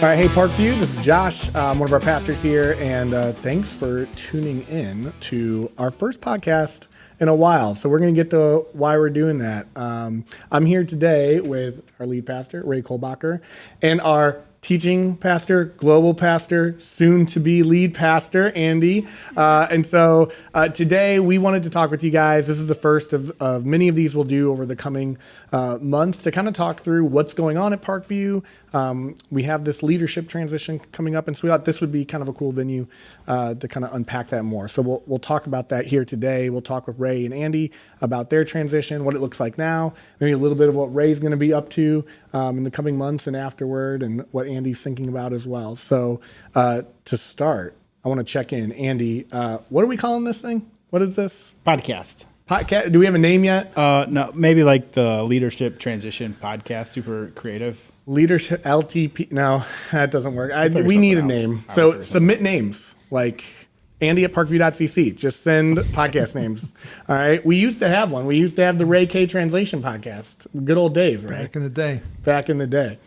All right, hey Parkview, this is Josh. I'm one of our pastors here, and thanks for tuning in to our first podcast in a while. So we're going to get to why we're doing that. I'm here today with our lead pastor, Ray Kollbocker, and our teaching pastor, global pastor, soon to be lead pastor, Andy. And so today we wanted to talk with you guys. This is the first of many of these we'll do over the coming months to kind of talk through what's going on at Parkview. We have this leadership transition coming up, and so we thought this would be kind of a cool venue to kind of unpack that more. So we'll talk about that here today. We'll talk with Ray and Andy about their transition, what it looks like now, maybe a little bit of what Ray's going to be up to in the coming months and afterward, and what Andy's thinking about as well. So to start, I want to check in. Andy, what are we calling this thing? What is this? Podcast. Do we have a name yet? No, maybe like the Leadership Transition Podcast, super creative. Leadership LTP. No, that doesn't work. We need a name. So submit names like Andy at parkview.cc. Just send podcast names. All right. We used to have one. We used to have the Ray K Translation Podcast. Good old days, right? Back in the day. Back in the day.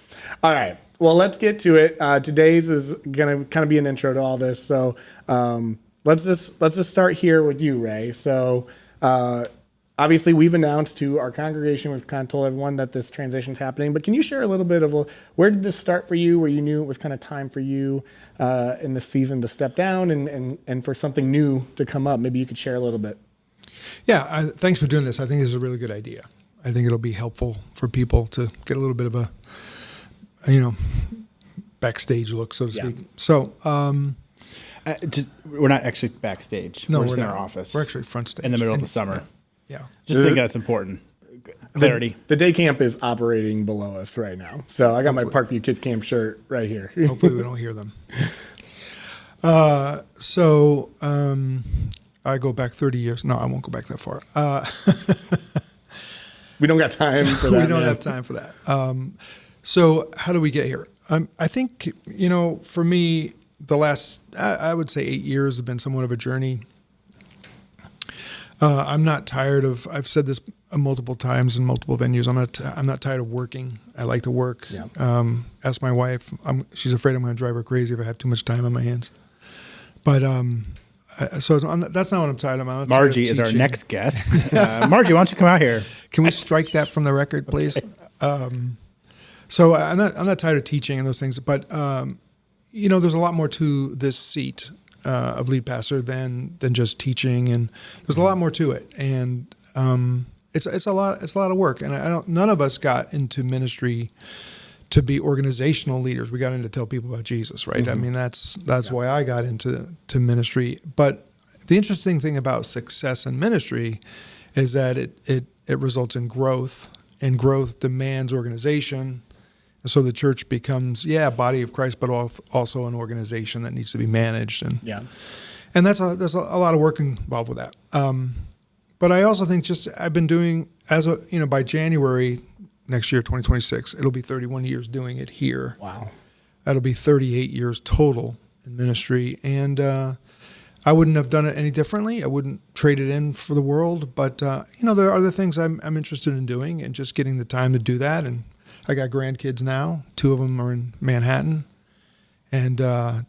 All right. Well, let's get to it. Today's is going to kind of be an intro to all this. So let's just start here with you, Ray. So obviously, we've announced to our congregation, we've kind of told everyone that this transition is happening. But can you share a little bit of where did this start for you, where you knew it was kind of time for you in this season to step down and for something new to come up? Maybe you could share a little bit. Yeah, thanks for doing this. I think this is a really good idea. I think it'll be helpful for people to get a little bit of a, backstage look, so to speak. So, we're not actually backstage. No, we're just in not. our office. We're actually front stage in the middle of the summer. Yeah. Just think that's important. Clarity. The day camp is operating below us right now. So I got my Parkview Kids Camp shirt right here. Hopefully we don't hear them. I go back 30 years. No, I won't go back that far. We don't got time for that. We don't have time for that. So how do we get here? I think, for me, the last, I would say 8 years have been somewhat of a journey. I'm not tired of, I've said this multiple times in multiple venues, I'm not tired of working. I like to work. Yeah. Ask my wife, she's afraid I'm going to drive her crazy if I have too much time on my hands. But that's not what I'm tired of. Margie is our next guest. Margie, why don't you come out here? Can we strike that from the record, please? Okay. So I'm not tired of teaching and those things, but there's a lot more to this seat of lead pastor than just teaching, and there's a lot more to it, and it's a lot of work. And none of us got into ministry to be organizational leaders. We got in to tell people about Jesus, right? Mm-hmm. I mean, that's why I got into ministry. But the interesting thing about success in ministry is that it results in growth, and growth demands organization. And so the church becomes, a body of Christ, but also an organization that needs to be managed. And there's a lot of work involved with that. But I also think I've been doing, by January next year, 2026, it'll be 31 years doing it here. Wow. That'll be 38 years total in ministry. And I wouldn't have done it any differently. I wouldn't trade it in for the world. But, there are other things I'm interested in doing, and just getting the time to do that. And I got grandkids now. 2 of them are in Manhattan, and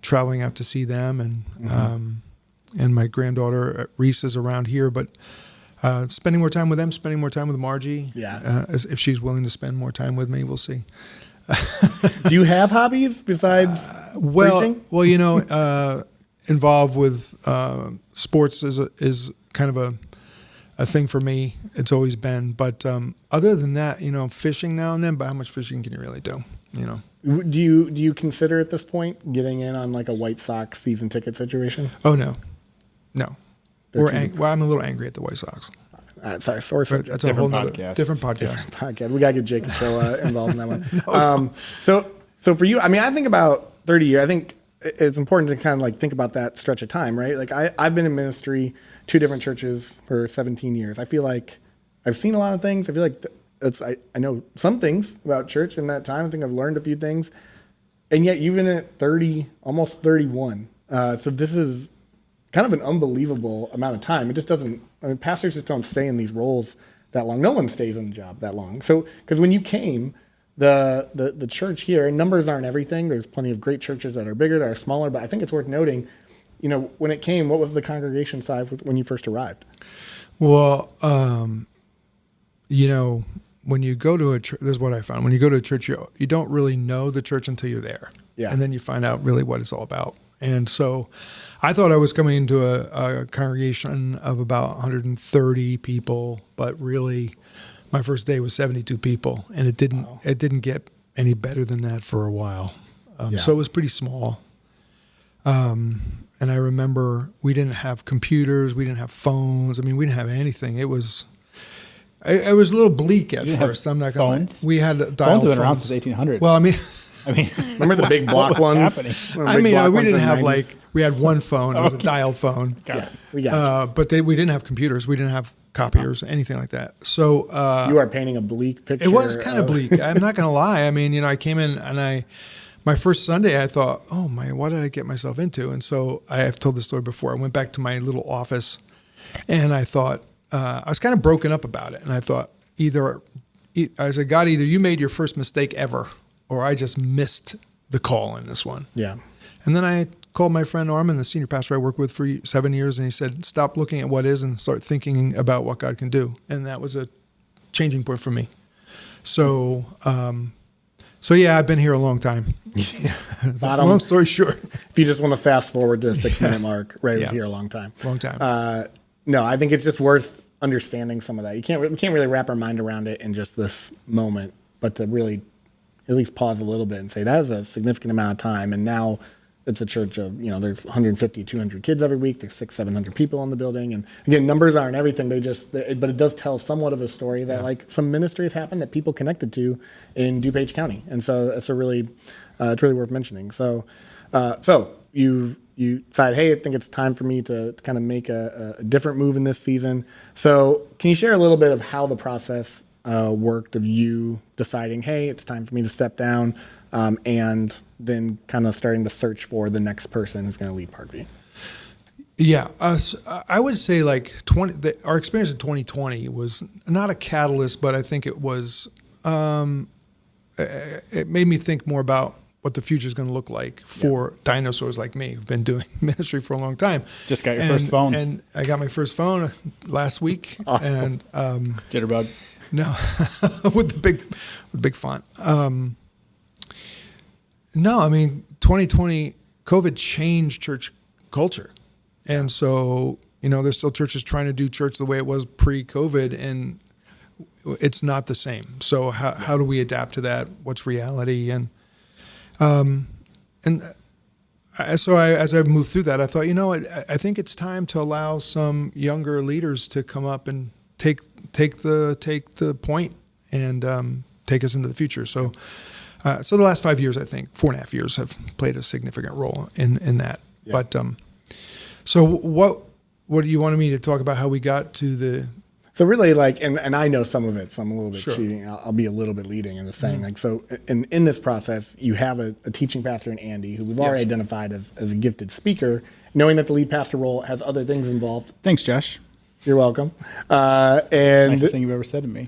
traveling out to see them. And my granddaughter Reese is around here, but spending more time with them, spending more time with Margie. Yeah. If she's willing to spend more time with me, we'll see. Do you have hobbies besides preaching? Well, involved with sports is kind of a thing for me. It's always been. But other than that, fishing now and then, but how much fishing can you really do? Do you consider at this point getting in on like a White Sox season ticket situation? Oh, no. I'm a little angry at the White Sox. Sorry, for that's a whole other different podcast. We got to get Jake and Show involved in that one. So for you, I mean, I think about 30 years. I think it's important to kind of like think about that stretch of time, right? Like I've been in ministry, 2 different churches for 17 years. I feel like I've seen a lot of things. I feel like I know some things about church in that time. I think I've learned a few things. And yet you've been at 30, almost 31. So this is kind of an unbelievable amount of time. It just doesn't, pastors just don't stay in these roles that long. No one stays in the job that long. So, because when you came, the church here, and numbers aren't everything. There's plenty of great churches that are bigger, that are smaller, but I think it's worth noting, when it came, what was the congregation size when you first arrived? Well, when you go to a church, this is what I found. When you go to a church, you don't really know the church until you're there. Yeah. And then you find out really what it's all about. And so I thought I was coming into a congregation of about 130 people, but really my first day was 72 people, and it didn't get any better than that for a while. So it was pretty small. And I remember we didn't have computers, we didn't have phones. I mean, we didn't have anything. It was a little bleak at first. I'm not going to lie. We had dial phones have been around since 1800s. Well, I mean, remember the big block ones? I mean, we didn't have we had one phone. It was a dial phone. Got it. We got but we didn't have computers. We didn't have copiers, anything like that. So you are painting a bleak picture. It was kind of bleak. I'm not going to lie. I mean, I came in and my first Sunday, I thought, oh my, what did I get myself into? And so I have told this story before. I went back to my little office, and I thought, I was kind of broken up about it. And I thought, I said, God, either you made your first mistake ever, or I just missed the call in this one. Yeah. And then I called my friend Armin, the senior pastor I worked with for 7 years, and he said, stop looking at what is and start thinking about what God can do. And that was a changing point for me. So yeah, I've been here a long time. Long story short. If you just want to fast forward to the 6-minute mark, Ray was here a long time. Long time. No, I think it's just worth understanding some of that. We can't really wrap our mind around it in just this moment, but to really at least pause a little bit and say that is a significant amount of time. And now it's a church of, there's 150, 200 kids every week. There's 600, 700 people in the building. And again, numbers aren't everything. But it does tell somewhat of a story that like some ministries happen that people connected to in DuPage County. And so it's it's really worth mentioning. So you decide, hey, I think it's time for me to kind of make a different move in this season. So can you share a little bit of how the process worked of you deciding, hey, it's time for me to step down, and then kind of starting to search for the next person who's going to lead Parkview? Yeah, I would say like our experience in 2020 was not a catalyst, but I think it was. It made me think more about what the future is going to look like for dinosaurs like me who've been doing ministry for a long time. Just got your first phone. And I got my first phone last week. Awesome. And Jitterbug. No, with the big font. No, I mean 2020 COVID changed church culture, and so there's still churches trying to do church the way it was pre-COVID, and it's not the same. So how do we adapt to that? What's reality? And as I've moved through that, I thought, I think it's time to allow some younger leaders to come up and take the point and take us into the future. So the last 5 years, I think 4.5 years have played a significant role in that. Yeah. But so what do you want me to talk about? How we got to the? So really, and I know some of it, so I'm a little bit cheating. I'll be a little bit leading into saying, so in this process, you have a teaching pastor in Andy, who we've already identified as a gifted speaker, knowing that the lead pastor role has other things involved. Thanks, Josh. You're welcome. And nicest thing you've ever said to me.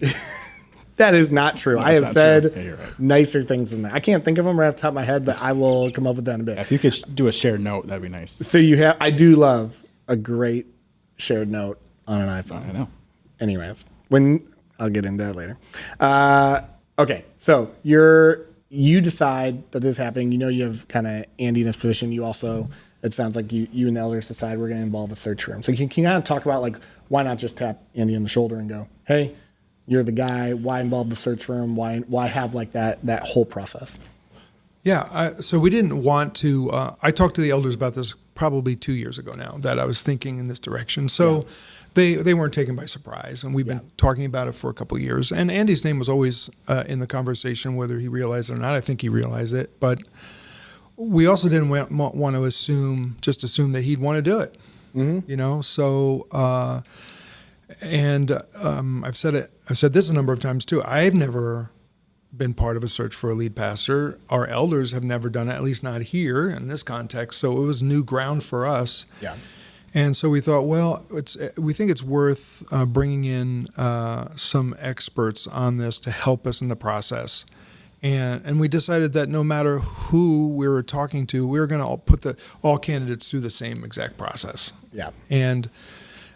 That is not true. No, I have said right. nicer things than that. I can't think of them right off the top of my head, but I will come up with that in a bit. Yeah, if you could do a shared note, that'd be nice. So I do love a great shared note on an iPhone. I know. Anyways, I'll get into that later. Okay, so you decide that this is happening. You have kind of Andy in this position. You also, it sounds like you and the elders decide we're going to involve a search firm. So can you kind of talk about why not just tap Andy on the shoulder and go, hey, you're the guy. Why involve the search firm? Why have that whole process? Yeah, so we didn't want to. I talked to the elders about this probably 2 years ago now, that I was thinking in this direction. So they weren't taken by surprise, and we've been talking about it for a couple of years. And Andy's name was always in the conversation, whether he realized it or not. I think he realized it, but we also didn't want to assume that he'd want to do it. Mm-hmm. So. I've said this a number of times too. I've never been part of a search for a lead pastor. Our elders have never done it, at least not here in this context. So it was new ground for us. Yeah. And so we thought, we think it's worth bringing in some experts on this to help us in the process. And we decided that no matter who we were talking to, we were going to put all candidates through the same exact process. Yeah. And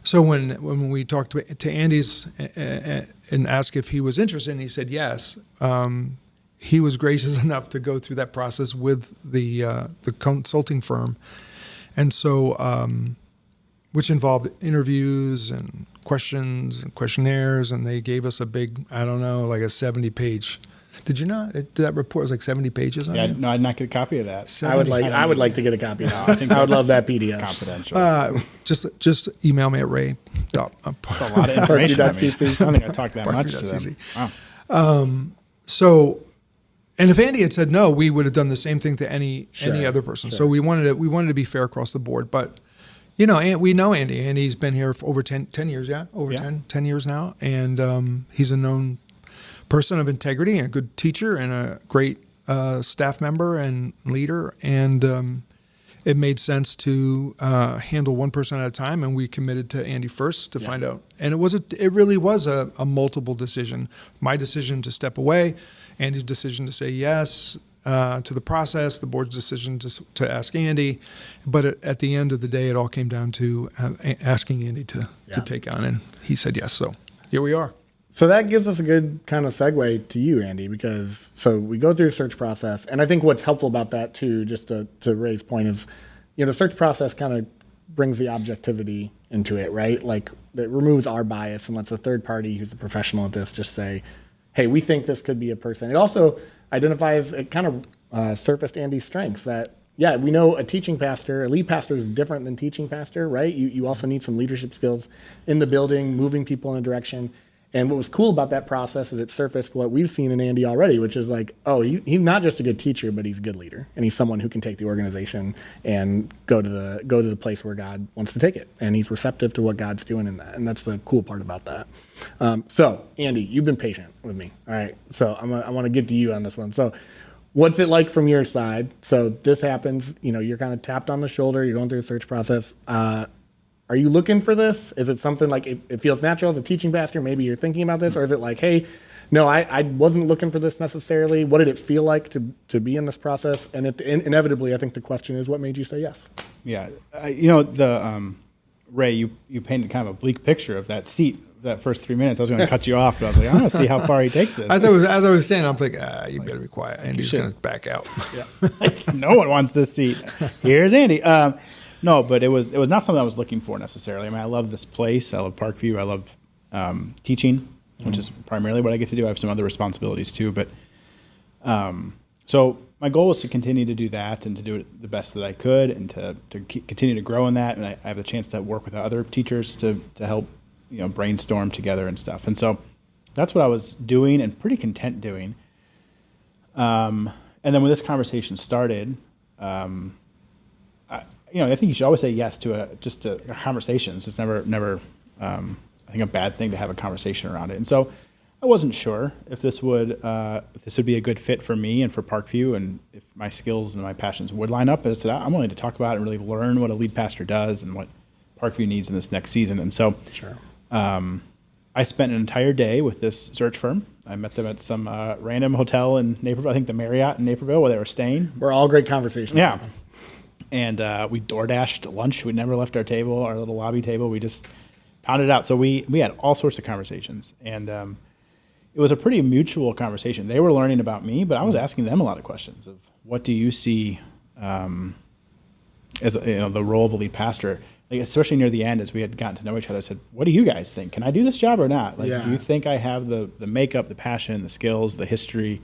so when we talked to Andy's and asked if he was interested, and he said yes, he was gracious enough to go through that process with the consulting firm, and so which involved interviews and questions and questionnaires, and they gave us a big, I don't know, like a 70-page. Did you not? That report was like 70 pages on it? No, I'd not get a copy of that. I would like to get a copy now. I would love that PDF. Confidential. Just email me at Ray. That's a lot of information. I don't think I talked that much to them. Wow. So, and if Andy had said no, we would have done the same thing to any other person. Sure. So we wanted to be fair across the board. But we know Andy. Andy's been here for over 10 years. Yeah, 10 years now, and he's a known person of integrity and a good teacher and a great staff member and leader, and it made sense to handle one person at a time, and we committed to Andy first to find out. And it really was a multiple decision. My decision to step away, Andy's decision to say yes to the process, the board's decision to ask Andy. But at the end of the day, it all came down to asking Andy to take on, and he said yes. So here we are. So that gives us a good kind of segue to you, Andy, because so we go through a search process. And I think what's helpful about that too, just to Ray's point, is, the search process kind of brings the objectivity into it, right? Like it removes our bias and lets a third party who's a professional at this just say, hey, we think this could be a person. It also identifies, it kind of surfaced Andy's strengths that, yeah, we know a teaching pastor, a lead pastor is different than teaching pastor, right? You also need some leadership skills in the building, moving people in a direction. And what was cool about that process is it surfaced what we've seen in Andy already, which is like, oh, he's not just a good teacher, but he's a good leader, and he's someone who can take the organization and go to the place where God wants to take it, and he's receptive to what God's doing in that, and that's the cool part about that. So, Andy, you've been patient with me, all right? So I want to get to you on this one. So, what's it like from your side? So this happens, you're kind of tapped on the shoulder, you're going through a search process. Are you looking for this? Is it something like it feels natural as a teaching pastor? Maybe you're thinking about this, or is it like, hey, no, I wasn't looking for this necessarily. What did it feel like to be in this process? And inevitably, I think the question is, what made you say yes? Yeah, Ray, you painted kind of a bleak picture of that seat. That first 3 minutes, I was going to cut you off, but I was like, I want to see how far he takes this. As I was saying, I'm like, you better be quiet. Andy's going to back out. Yeah. No one wants this seat. Here's Andy. No, but it was not something I was looking for necessarily. I mean, I love this place. I love Parkview. I love teaching, which is primarily what I get to do. I have some other responsibilities too, but so my goal was to continue to do that and to do it the best that I could, and to continue to grow in that. And I have the chance to work with other teachers to help brainstorm together and stuff. And so that's what I was doing and pretty content doing. And then when this conversation started, I think you should always say yes to conversations. It's never I think a bad thing to have a conversation around it. And so I wasn't sure if this would be a good fit for me and for Parkview, and if my skills and my passions would line up. I said, I'm willing to talk about it and really learn what a lead pastor does and what Parkview needs in this next season. And so sure. I spent an entire day with this search firm. I met them at some random hotel in Naperville, I think the Marriott in Naperville, where they were staying. We're all great conversations. Yeah. And we DoorDashed lunch. We never left our table, our little lobby table. We just pounded it out. So we had all sorts of conversations. And it was a pretty mutual conversation. They were learning about me, but I was asking them a lot of questions of what do you see as the role of a lead pastor, like especially near the end as we had gotten to know each other. I said, what do you guys think? Can I do this job or not? Do you think I have the makeup, the passion, the skills, the history?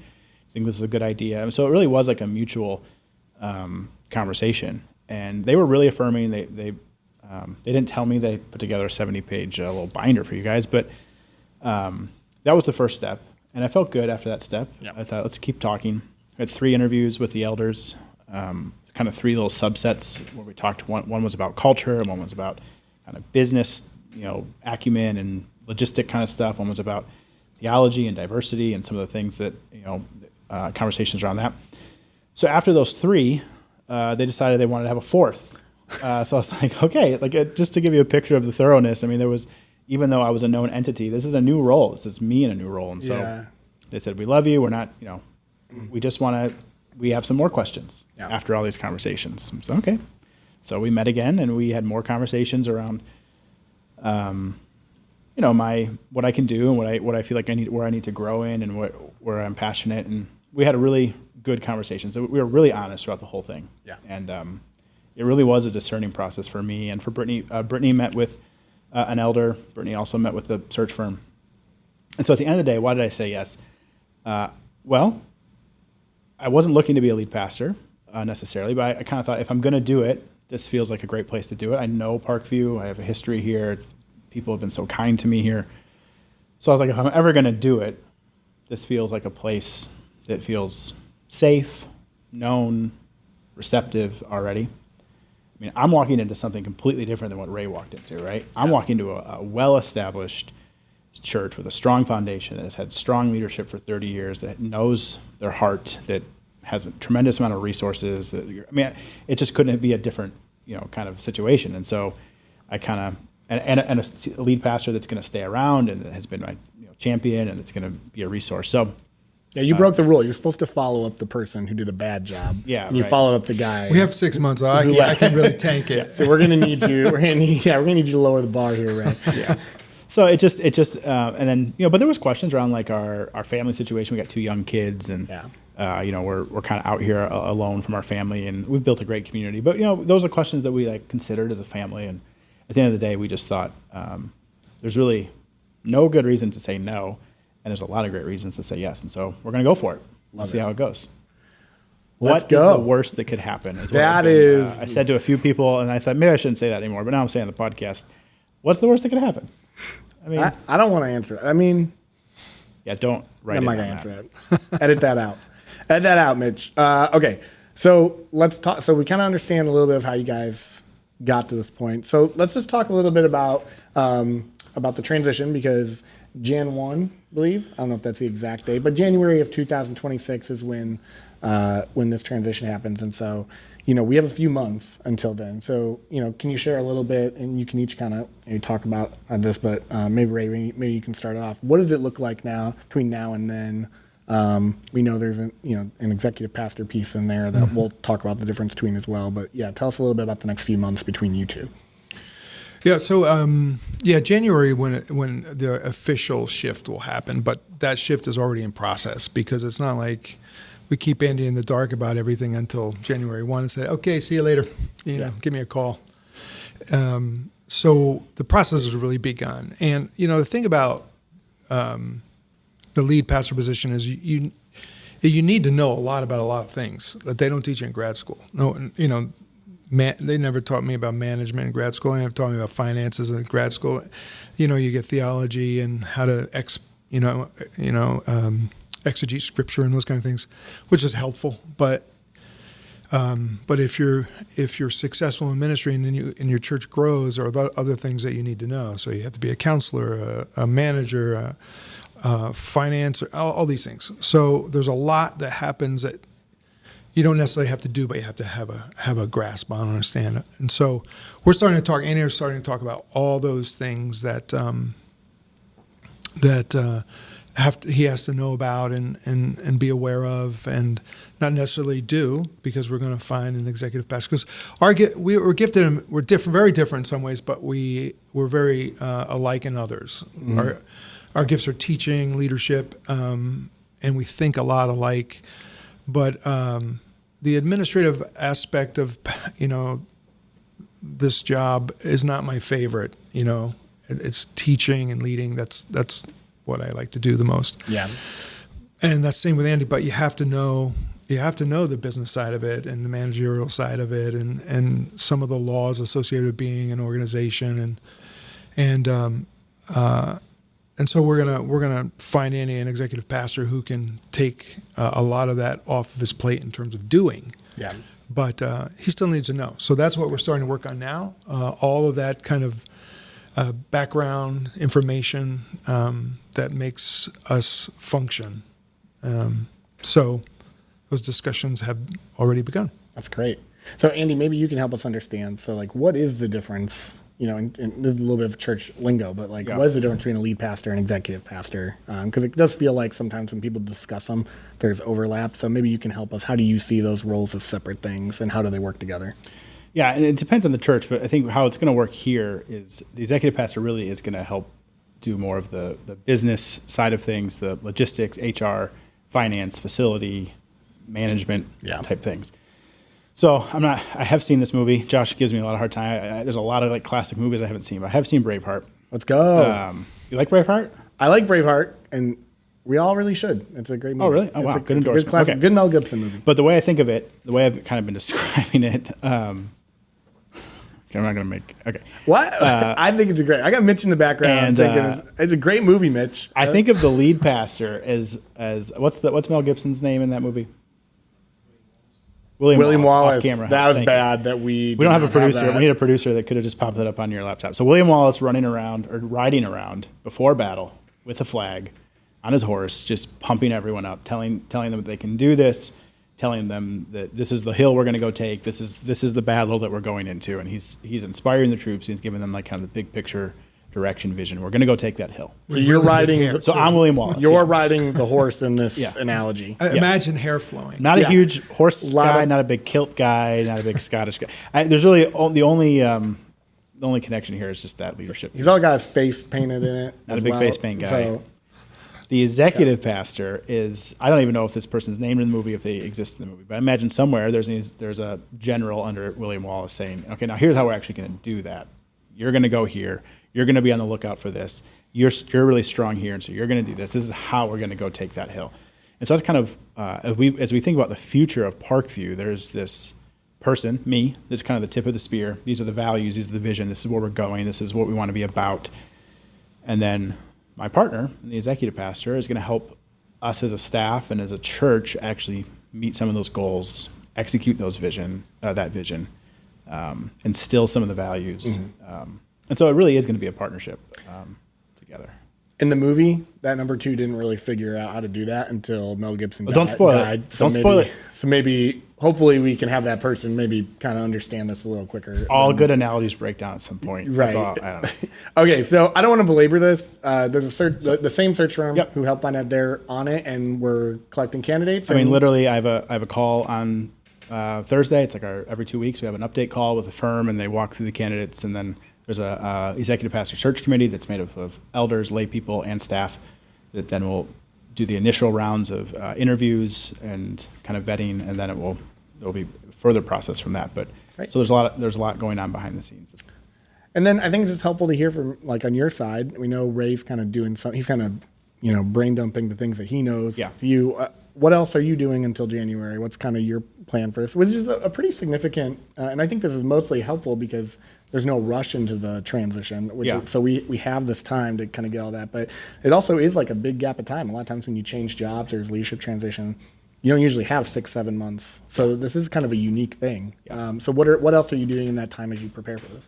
I think this is a good idea. And so it really was like a mutual conversation, and they were really affirming. They didn't tell me they put together a 70-page little binder for you guys, but that was the first step, and I felt good after that step. Yeah. I thought, let's keep talking. I had 3 interviews with the elders, kind of 3 little subsets where we talked. One was about culture, and one was about kind of business, acumen and logistic kind of stuff. One was about theology and diversity and some of the things that conversations around that. So after those 3, they decided they wanted to have a 4th. So I was like, okay, just to give you a picture of the thoroughness. I mean, there was, even though I was a known entity, this is a new role. This is me in a new role. And so they said, we love you. We're not, we have some more questions after all these conversations. So, okay. So we met again and we had more conversations around, what I can do and what I feel like where I need to grow in and where I'm passionate. And we had a really good conversation. So we were really honest throughout the whole thing. Yeah. And, it really was a discerning process for me and for Brittany. Brittany met with an elder. Brittany also met with the search firm. And so at the end of the day, why did I say yes? Well, I wasn't looking to be a lead pastor necessarily, but I kind of thought if I'm going to do it, this feels like a great place to do it. I know Parkview. I have a history here. People have been so kind to me here. So I was like, if I'm ever going to do it, this feels like a place that feels safe, known, receptive already. I mean, I'm walking into something completely different than what Ray walked into, right? I'm walking into a well-established church with a strong foundation that has had strong leadership for 30 years, that knows their heart, that has a tremendous amount of resources. It just couldn't be a different, kind of situation. And so I kind of, and a lead pastor that's going to stay around and that has been my champion and it's going to be a resource. So yeah, you broke the rule. You're supposed to follow up the person who did a bad job. Yeah, and you followed up the guy. We have 6 months. I can really tank it. So we're gonna need you. We're gonna need you to lower the bar here, Ray. Yeah. So it just, and then but there was questions around like our family situation. We got 2 young kids, and we're kind of out here alone from our family, and we've built a great community. But those are questions that we considered as a family, and at the end of the day, we just thought there's really no good reason to say no. And there's a lot of great reasons to say yes. And so we're going to go for it. We'll see how it goes. Let's What go. is the worst that could happen? I said to a few people, and I thought maybe I shouldn't say that anymore, but now I'm saying on the podcast, what's the worst that could happen? I mean, I don't want to answer it. I mean, yeah, don't write I'm it not on going to that. answer it. Edit that out. Edit that out, Mitch. Okay. So let's talk. So we kind of understand a little bit of how you guys got to this point. So let's just talk a little bit about the transition, because Jan 1, I believe. I don't know if that's the exact date, but January of 2026 is when this transition happens. And so, we have a few months until then. So, can you share a little bit, and you can each kind of talk about this, but maybe Ray, maybe you can start off. What does it look like now, between now and then? We know there's an executive pastor piece in there that we'll talk about the difference between as well. But yeah, tell us a little bit about the next few months between you two. Yeah. So, January when the official shift will happen, but that shift is already in process, because it's not like we keep Andy in the dark about everything until January 1 and say, okay, see you later. Give me a call. So the process has really begun. And, the thing about the lead pastor position is you need to know a lot about a lot of things that they don't teach in grad school. No, they never taught me about management in grad school. They never taught me about finances in grad school. You get theology and how to exegete scripture and those kind of things, which is helpful. But if you're successful in ministry and your church grows, there are other things that you need to know. So you have to be a counselor, a manager, finance, all these things. So there's a lot that happens that you don't necessarily have to do, but you have to have a grasp on, understand. And so we're starting to talk. Andy is starting to talk about all those things that he has to know about and be aware of, and not necessarily do, because we're going to find an executive pastor. Because we're gifted and we're different, very different in some ways, but we're very alike in others. Mm-hmm. Our gifts are teaching, leadership, and we think a lot alike. But the administrative aspect of this job is not my favorite. It's teaching and leading. That's what I like to do the most. Yeah. And that's the same with Andy. But you have to know the business side of it and the managerial side of it, and some of the laws associated with being an organization, and so we're gonna find Andy an executive pastor who can take a lot of that off of his plate in terms of doing. Yeah. But he still needs to know. So that's what we're starting to work on now. All of that kind of background information that makes us function. So those discussions have already begun. That's great. So Andy, maybe you can help us understand. So what is the difference and this is a little bit of church lingo, but like, what is the difference between a lead pastor and executive pastor? Because it does feel like sometimes when people discuss them, there's overlap. So maybe you can help us. How do you see those roles as separate things, and how do they work together? Yeah, and it depends on the church, but I think how it's going to work here is the executive pastor really is going to help do more of the business side of things, the logistics, HR, finance, facility, management type things. So I have seen this movie. Josh gives me a lot of hard time. There's a lot of like classic movies I haven't seen, but I have seen Braveheart. Let's go. You like Braveheart? I like Braveheart, and we all really should. It's a great movie. Oh, really? Oh, wow. Good endorsement. Good classic, good Mel Gibson movie. But the way I think of it, the way I've kind of been describing it, I'm not going to make, okay. What? I think it's great. I got Mitch in the background. It's a great movie, Mitch. I think of the lead pastor as what's Mel Gibson's name in that movie? William Wallace. Off camera. That was bad that we don't have a producer. We need a producer that could have just popped that up on your laptop. So William Wallace riding around before battle with a flag on his horse, just pumping everyone up, telling them that they can do this, telling them that this is the hill we're going to go take. This is the battle that we're going into, and he's inspiring the troops. He's giving them like kind of the big picture direction, vision. We're going to go take that hill. So you're riding. So I'm William Wallace. You're riding the horse in this analogy. Imagine hair flowing. Not a huge horse guy, not a big kilt guy, not a big Scottish guy. There's really the only connection here is just that leadership. He's all got his face painted in it. Not a big face paint guy. So, the executive pastor is, I don't even know if this person's named in the movie, if they exist in the movie, but I imagine somewhere there's a general under William Wallace saying, okay, now here's how we're actually going to do that. You're going to go here. You're going to be on the lookout for this. You're really strong here, and so you're going to do this. This is how we're going to go take that hill. And so that's kind of, as we think about the future of Parkview, there's this person, me, that's kind of the tip of the spear. These are the values. These are the vision. This is where we're going. This is what we want to be about. And then my partner, the executive pastor, is going to help us as a staff and as a church actually meet some of those goals, execute that vision, instill some of the values. Mm-hmm. And so it really is going to be a partnership together. In the movie, that number 2 didn't really figure out how to do that until Mel Gibson died. Don't spoil it. Don't spoil it. So maybe, hopefully we can have that person maybe kind of understand this a little quicker. All good analogies break down at some point. Right. That's all, I don't know. Okay, so I don't want to belabor this. There's the same search firm who helped find out they're on it, and we're collecting candidates. I mean, literally, I have a call on Thursday. It's like every 2 weeks we have an update call with a firm, and they walk through the candidates, and then there's a executive pastor search committee that's made of elders, lay people, and staff that then will do the initial rounds of interviews and kind of vetting, and then there'll be further process from that. But so there's a lot going on behind the scenes. And then I think it's just helpful to hear from, like, on your side. We know Ray's kind of doing something. He's kind of brain dumping the things that he knows. Yeah. What else are you doing until January? What's kind of your plan for this? Which is a pretty significant, and I think this is mostly helpful because there's no rush into the transition. So we have this time to kind of get all that. But it also is like a big gap of time. A lot of times when you change jobs, there's leadership transition. You don't usually have 6-7 months. So this is kind of a unique thing. Yeah. So what else are you doing in that time as you prepare for this?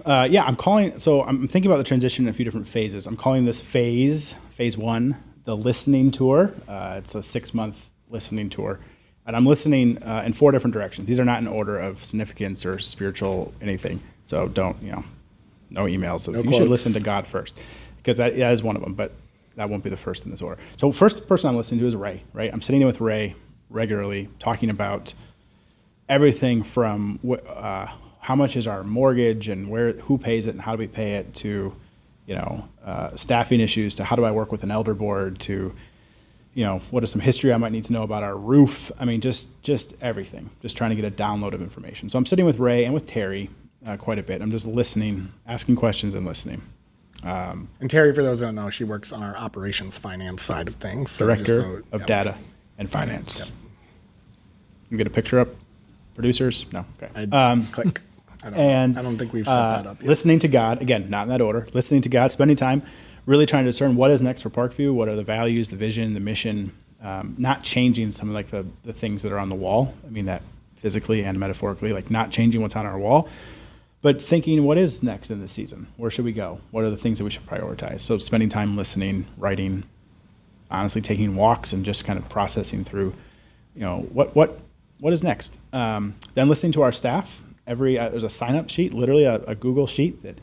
I'm thinking about the transition in a few different phases. I'm calling this phase 1, the listening tour. It's a 6-month listening tour. And I'm listening in 4 different directions. These are not in order of significance or spiritual anything. So don't, no emails. So you should listen to God first, because that is one of them, but that won't be the first in this order. So first person I'm listening to is Ray, right? I'm sitting in with Ray regularly talking about everything from how much is our mortgage and who pays it and how do we pay it, to staffing issues, to how do I work with an elder board, to what is some history I might need to know about our roof. I mean, just everything, just trying to get a download of information. So I'm sitting with Ray and with Terry quite a bit. I'm just listening, asking questions and listening. And Terry, for those who don't know, she works on our operations finance side of things. So Director of data and finance. Yep. You get a picture up? Producers? No. Okay. Click. I don't think we've set that up yet. Listening to God, again, not in that order. Listening to God, spending time really trying to discern what is next for Parkview, what are the values, the vision, the mission, not changing some of like the things that are on the wall. I mean that physically and metaphorically, like not changing what's on our wall, but thinking what is next in this season? Where should we go? What are the things that we should prioritize? So spending time listening, writing, honestly taking walks and just kind of processing through, what is next? Then listening to our staff there's a sign-up sheet, literally a Google sheet that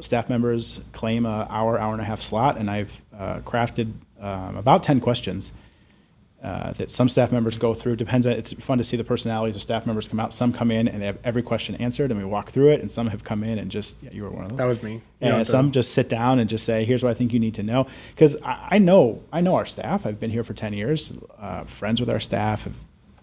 staff members claim an hour and a half slot, and I've crafted about 10 questions that some staff members go through. It's fun to see the personalities of staff members come out. Some come in and they have every question answered, and we walk through it, and some have come in and just, you were one of those. That was me. And some just sit down and just say, here's what I think you need to know. Because I know our staff. I've been here for 10 years, friends with our staff, have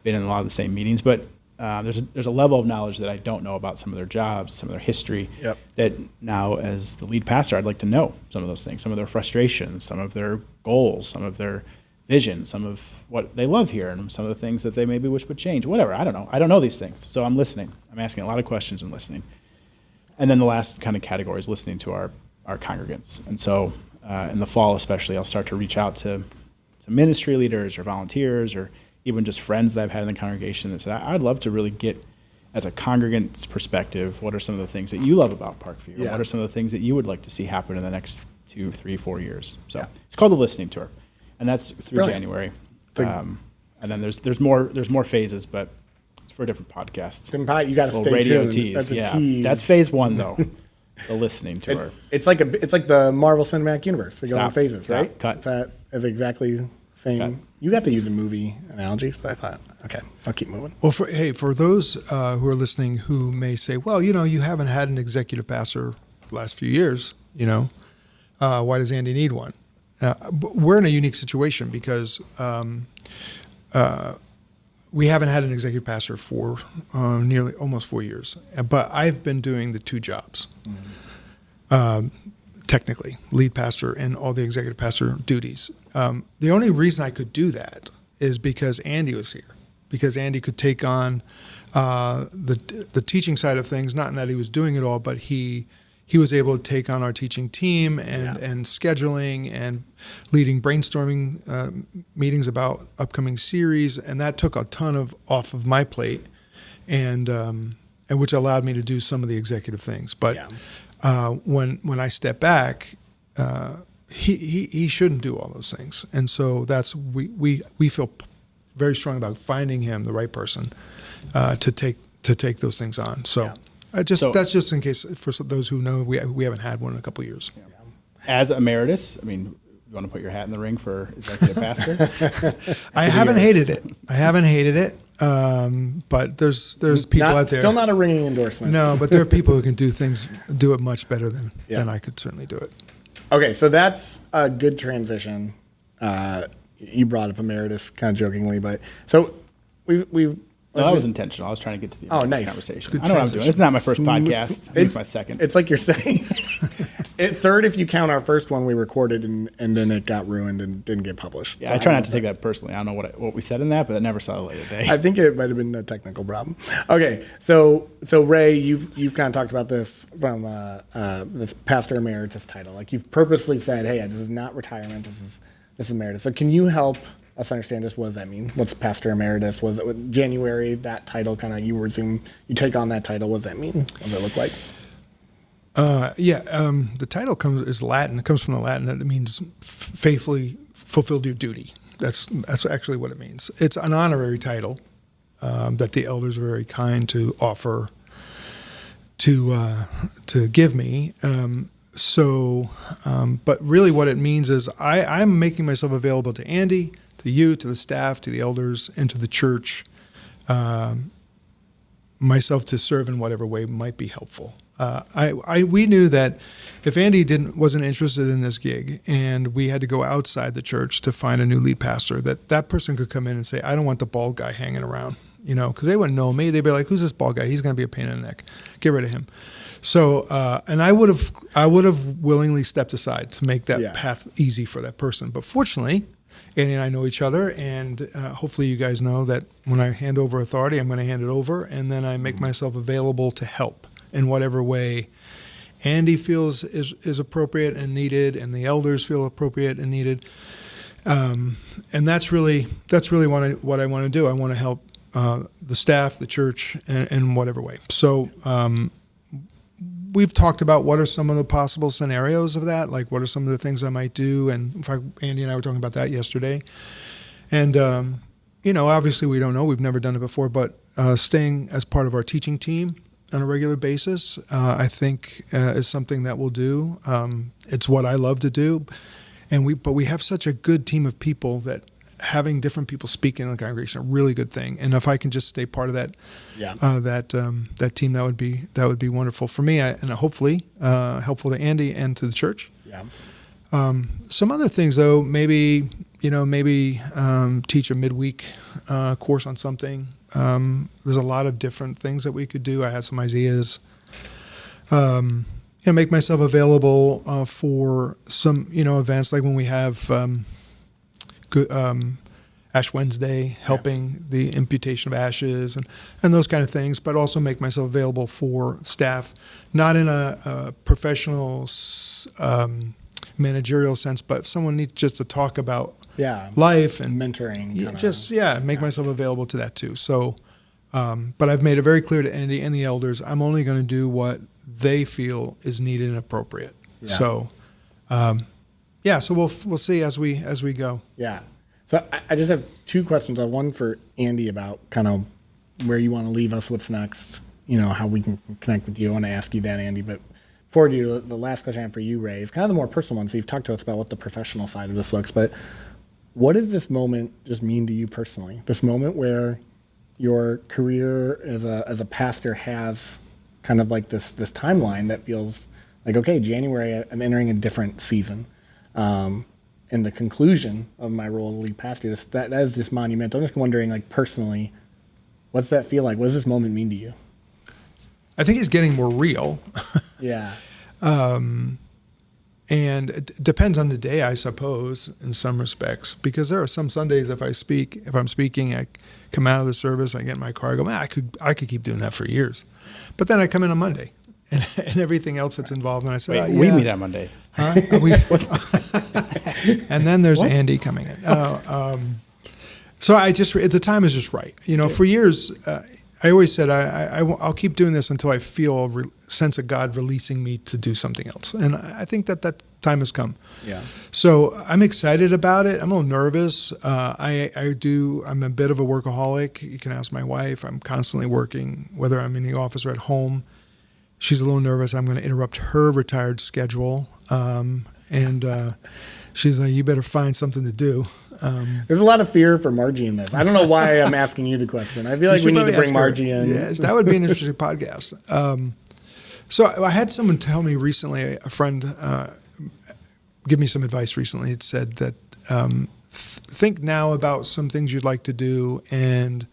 been in a lot of the same meetings, but there's a level of knowledge that I don't know about some of their jobs, some of their history, that now as the lead pastor, I'd like to know some of those things, some of their frustrations, some of their goals, some of their vision, some of what they love here, and some of the things that they maybe wish would change, whatever. I don't know. I don't know these things. So I'm listening. I'm asking a lot of questions and listening. And then the last kind of category is listening to our congregants. And so in the fall especially, I'll start to reach out to ministry leaders or volunteers or even just friends that I've had in the congregation that said, I'd love to really get, as a congregant's perspective, what are some of the things that you love about Parkview? Yeah. What are some of the things that you would like to see happen in the next 2, 3, 4 years? So it's called the Listening Tour. And that's through January. And then there's more phases, but it's for a different podcast. You got to stay radio tuned. Tease. That's a tease. That's phase 1, though. The Listening Tour. It's like the Marvel Cinematic Universe. They go in phases, right? Cut. That is exactly the same. Cut. You got to use a movie analogy, so I thought, okay, I'll keep moving. Well, for those who are listening who may say, well, you haven't had an executive pastor the last few years, why does Andy need one? We're in a unique situation because we haven't had an executive pastor for nearly almost 4 years. But I've been doing the 2 jobs, technically, lead pastor and all the executive pastor duties. The only reason I could do that is because Andy was here, because Andy could take on the teaching side of things, not in that he was doing it all, but he was able to take on our teaching team and scheduling and leading brainstorming meetings about upcoming series, and that took a ton off of my plate, and which allowed me to do some of the executive things. But when I step back, he shouldn't do all those things, and so that's we feel very strong about finding him the right person to take those things on. So. That's just in case for those who know we haven't had one in a couple of years. Yeah. As emeritus, you want to put your hat in the ring for executive pastor? I haven't hated it. But there's people out there. Still not a ringing endorsement. No, but there are people who can do it much better than I could certainly do it. Okay, so that's a good transition. You brought up emeritus kind of jokingly, but so we've. No, that was intentional. I was trying to get to the conversation. Good I know what I'm doing. It's not my first podcast. It's my second. It's like you're saying. Third if you count our first one we recorded and then it got ruined and didn't get published. Yeah, so I try not to take that personally. I don't know what we said in that, but it never saw the light of day. I think it might have been a technical problem. Okay, so Ray, you've kind of talked about this from this pastor emeritus title. Like you've purposely said, hey, this is not retirement. This is emeritus. So can you help us understand just what does that mean? What's pastor emeritus? Was it with January, that title kind of, you take on that title, what does that mean? What does it look like? The title is Latin. It comes from the Latin. It means faithfully fulfilled your duty. That's actually what it means. It's an honorary title that the elders are very kind to offer to give me. But really what it means is I'm making myself available to Andy, to you, to the staff, to the elders, and to the church, myself to serve in whatever way might be helpful. We knew that if Andy wasn't interested in this gig and we had to go outside the church to find a new lead pastor, that person could come in and say, I don't want the bald guy hanging around, because they wouldn't know me. They'd be like, who's this bald guy? He's going to be a pain in the neck. Get rid of him. So, and I would have willingly stepped aside to make that path easy for that person. But fortunately, Andy and I know each other, and hopefully you guys know that when I hand over authority, I'm going to hand it over, and then I make myself available to help in whatever way Andy feels is appropriate and needed, and the elders feel appropriate and needed. And that's really what I want to do. I want to help the staff, the church, in whatever way. So we've talked about what are some of the possible scenarios of that, like what are some of the things I might do. And in fact, Andy and I were talking about that yesterday. And, obviously we don't know. We've never done it before. But staying as part of our teaching team on a regular basis, I think is something that we'll do. It's what I love to do, but we have such a good team of people that having different people speak in the congregation is a really good thing. And if I can just stay part of that, that team, that would be wonderful for me, and hopefully helpful to Andy and to the church. Yeah. Some other things though, maybe teach a midweek course on something. There's a lot of different things that we could do. I had some ideas. Make myself available for some events like when we have Ash Wednesday, helping the imputation of ashes and those kind of things, but also make myself available for staff, not in a professional managerial sense, but if someone needs just to talk about life and mentoring, make myself available to that too. So, but I've made it very clear to Andy and the elders, I'm only going to do what they feel is needed and appropriate. Yeah. So, so we'll see as we go. Yeah. So I just have two questions. One for Andy about kind of where you want to leave us, what's next, how we can connect with you. I want to ask you that, Andy, but before we do, the last question I have for you, Ray, is kind of the more personal one. So you've talked to us about what the professional side of this looks, but what does this moment just mean to you personally? This moment where your career as a pastor has kind of like this timeline that feels like, okay, January, I'm entering a different season. And the conclusion of my role as lead pastor, that is just monumental. I'm just wondering, like, personally, what's that feel like? What does this moment mean to you? I think it's getting more real. Yeah. And it depends on the day, I suppose, in some respects, because there are some Sundays if I'm speaking, I come out of the service, I get in my car, I go, man, I could keep doing that for years. But then I come in on Monday and everything else that's involved. And I said, we meet on Monday. Huh? And then there's Andy coming in. So the time is just right. For years, I always said I'll keep doing this until I feel a sense of God releasing me to do something else. And I think that time has come. Yeah. So I'm excited about it. I'm a little nervous. I'm a bit of a workaholic. You can ask my wife. I'm constantly working, whether I'm in the office or at home. She's a little nervous. I'm going to interrupt her retired schedule. And she's like, you better find something to do. There's a lot of fear for Margie in this. I don't know why I'm asking you the question. I feel like we need to bring Margie in. Yes, that would be an interesting podcast. So I had someone tell me recently, a friend give me some advice recently. It said that think now about some things you'd like to do and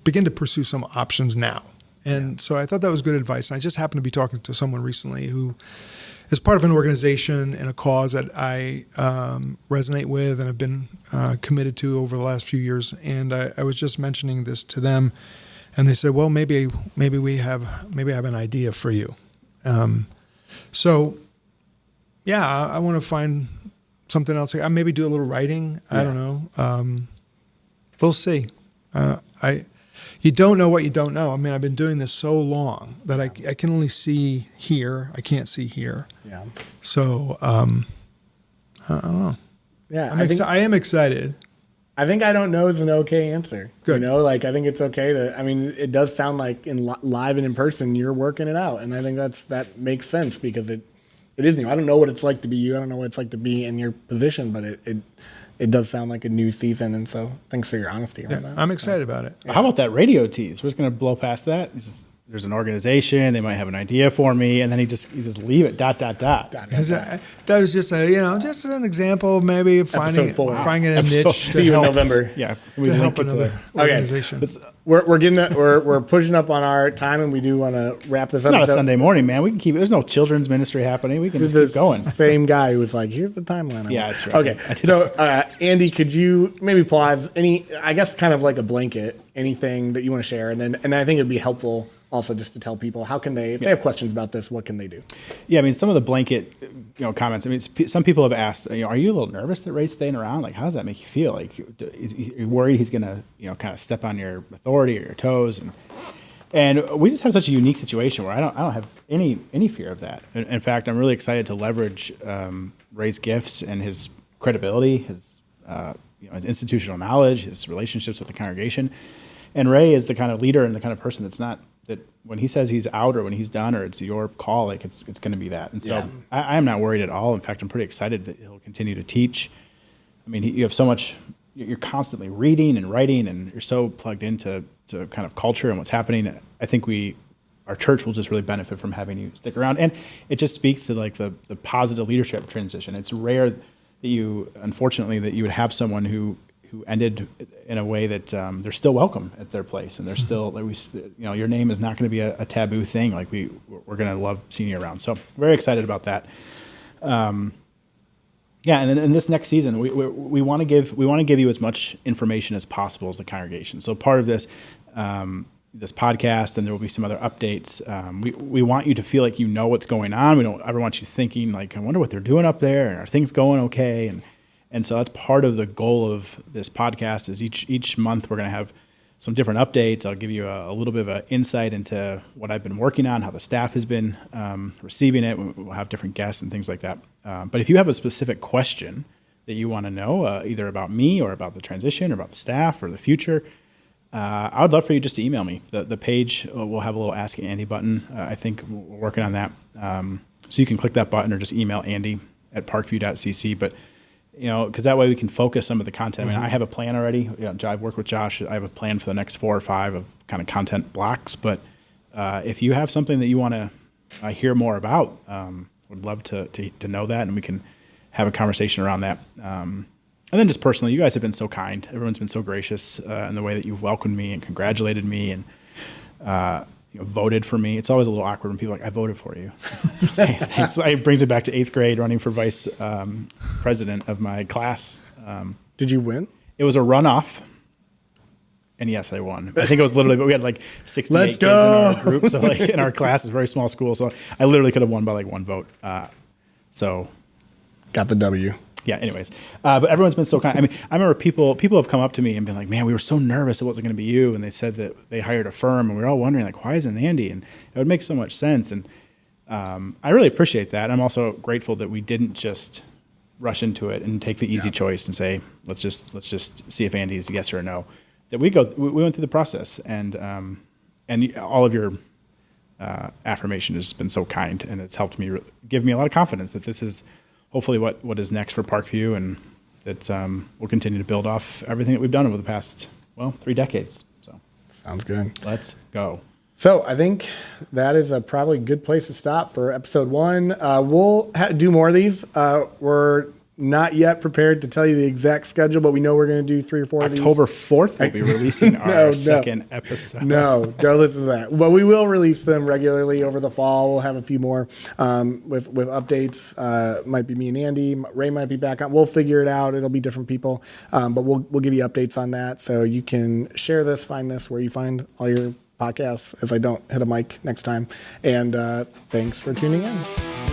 begin to pursue some options now. And so I thought that was good advice. And I just happened to be talking to someone recently who is part of an organization and a cause that I resonate with and have been committed to over the last few years. And I was just mentioning this to them, and they said, "Well, maybe I have an idea for you." So, I want to find something else. I maybe do a little writing. I don't know. We'll see. You don't know what you don't know. I mean, I've been doing this so long that I can only see here. I can't see here. Yeah. So, I don't know. Yeah. I am excited. I think I don't know is an okay answer. Good. I think it's okay it does sound like in live and in person, you're working it out. And I think that makes sense because it is new. I don't know what it's like to be you. I don't know what it's like to be in your position, but it does sound like a new season, and so thanks for your honesty on that. I'm excited about it. How about that radio tease? We're just going to blow past that. There's an organization. They might have an idea for me, and then you just leave it. ... That was just just an example of maybe finding a niche See you in November. Yeah, to help another organization. Okay. We're pushing up on our time, and we do want to wrap this up. It's not a Sunday morning, man. We can keep. There's no children's ministry happening. We can just keep going. Same guy who was like, "Here's the timeline." Yeah, that's right. Okay, so Andy, could you maybe pause I guess kind of like a blanket, anything that you want to share, and I think it'd be helpful also just to tell people how can they, if they have questions about this, what can they do? Yeah, I mean, some of the blanket comments. I mean, some people have asked, are you a little nervous that Ray's staying around? Like, how does that make you feel? Like, are you worried he's gonna kind of step on your authority or your toes? And we just have such a unique situation where I don't have any fear of that. In fact, I'm really excited to leverage Ray's gifts and his credibility, his institutional knowledge, his relationships with the congregation, And Ray is the kind of leader and the kind of person that's not that when he says he's out or when he's done or it's your call, like it's going to be that. And so I am not worried at all. In fact, I'm pretty excited that he'll continue to teach. I mean, you have so much. You're constantly reading and writing, and you're so plugged into kind of culture and what's happening. I think our church will just really benefit from having you stick around. And it just speaks to like the positive leadership transition. It's rare that unfortunately, that you would have someone who ended in a way that they're still welcome at their place, and they're still, like your name is not going to be a taboo thing. Like we're going to love seeing you around. So very excited about that. And then in this next season, we want to give you as much information as possible as the congregation. So part of this this podcast, and there will be some other updates. We want you to feel like you know what's going on. We don't ever want you thinking like, I wonder what they're doing up there, and are things going okay? And so that's part of the goal of this podcast. Is each month we're going to have some different updates. I'll give you a little bit of an insight into what I've been working on, how the staff has been receiving it. We'll have different guests and things like that. But if you have a specific question that you want to know, either about me or about the transition or about the staff or the future, I would love for you just to email me. The page will have a little Ask Andy button. I think we're working on that. So you can click that button or just email andy@parkview.cc. But, because that way we can focus some of the content. I mean, I have a plan already. I've worked with Josh. I have a plan for the next 4 or 5 of kind of content blocks. But if you have something that you want to hear more about, would love to know that, and we can have a conversation around that. And then just personally, you guys have been so kind. Everyone's been so gracious in the way that you've welcomed me and congratulated me and voted for me. It's always a little awkward when people are like, I voted for you. Thanks. It brings me back to 8th grade running for vice president of my class. Did you win? It was a runoff. And yes, I won. I think it was literally, but we had like 68 kids in our group. So like in our class, it's a very small school. So I literally could have won by like 1 vote. So got the W. Yeah, anyways. But everyone's been so kind. I mean, I remember people have come up to me and been like, man, we were so nervous it wasn't going to be you. And they said that they hired a firm, and we were all wondering, like, why isn't Andy? And it would make so much sense. And I really appreciate that. I'm also grateful that we didn't just rush into it and take the easy choice and say, let's just see if Andy is a yes or a no. That we went through the process, and all of your affirmation has been so kind, and it's helped me give me a lot of confidence that this is hopefully what is next for Parkview, and that we'll continue to build off everything that we've done over the past 3 decades. So sounds good. Let's go. So I think that is a probably good place to stop for episode 1. We'll do more of these. We're not yet prepared to tell you the exact schedule, but we know we're going to do 3 or 4 of these. October 4th, we'll be releasing our second episode. No, don't listen to that. But we will release them regularly over the fall. We'll have a few more with updates. Might be me and Andy. Ray might be back on. We'll figure it out. It'll be different people. But we'll give you updates on that. So you can share this, find this where you find all your podcasts, if I don't hit a mic next time. And thanks for tuning in.